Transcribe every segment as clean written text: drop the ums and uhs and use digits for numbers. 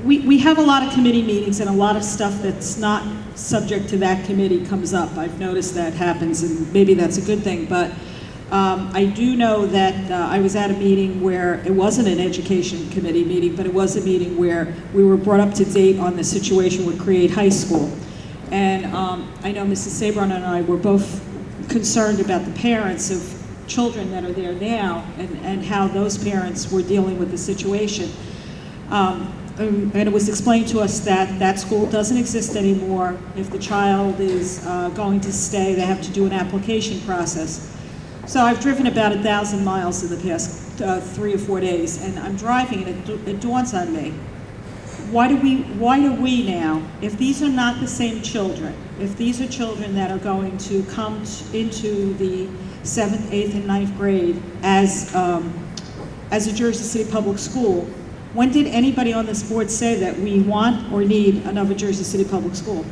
we have a lot of committee meetings, and a lot of stuff that's not subject to that committee comes up. I've noticed that happens, and maybe that's a good thing, but I do know that I was at a meeting where it wasn't an education committee meeting, but it was a meeting where we were brought up to date on the situation with Create High School. And I know Mrs. Sabron and I were both concerned about the parents of children that are there now, and how those parents were dealing with the situation. And it was explained to us that that school doesn't exist anymore. If the child is going to stay, they have to do an application process. So I've driven about 1,000 miles in the past 3 or 4 days, and I'm driving, and it dawns on me. Why do we now, if these are not the same children, if these are children that are going to come into the 7th, 8th, and 9th grade as a Jersey City public school, when did anybody on this board say that we want or need another Jersey City public school?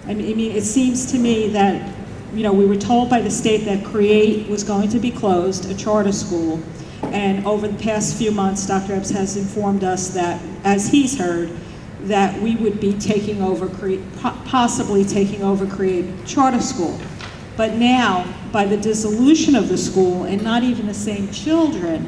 I mean, it seems to me that, you know, we were told by the state that Create was going to be closed, a charter school, and over the past few months, Dr. Epps has informed us that, as he's heard, that we would be taking over possibly taking over Create charter school. But now, by the dissolution of the school, and not even the same children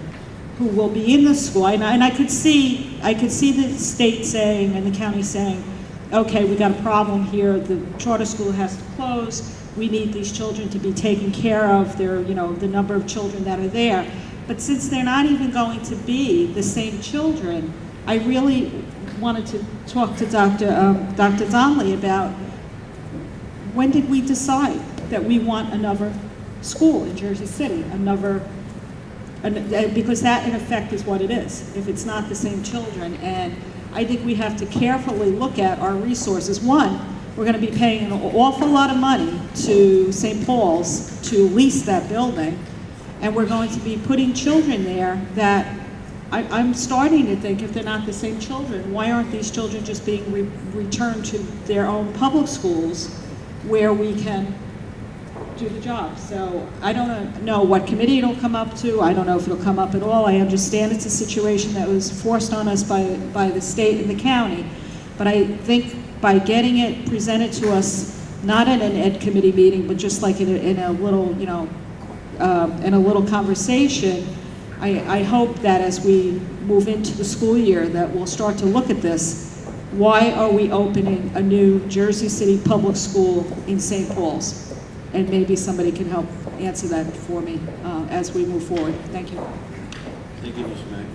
who will be in the school, and I could see the state saying and the county saying, okay, we got a problem here, the charter school has to close, we need these children to be taken care of, they're, you know, the number of children that are there. But since they're not even going to be the same children, I really wanted to talk to Dr. Donnelly about, when did we decide that we want another school in Jersey City, because that in effect is what it is, if it's not the same children. And I think we have to carefully look at our resources. One, we're going to be paying an awful lot of money to St. Paul's to lease that building, and we're going to be putting children there that I'm starting to think, if they're not the same children, why aren't these children just being returned to their own public schools where we can do the job? So I don't know what committee it'll come up to. I don't know if it'll come up at all. I understand it's a situation that was forced on us by the state and the county, but I think by getting it presented to us, not in an ed committee meeting, but just like in a little, you know, in a little conversation, I hope that as we move into the school year that we'll start to look at this. Why are we opening a new Jersey City public school in St. Paul's? And maybe somebody can help answer that for me as we move forward. Thank you. Thank you, Ms. Mack.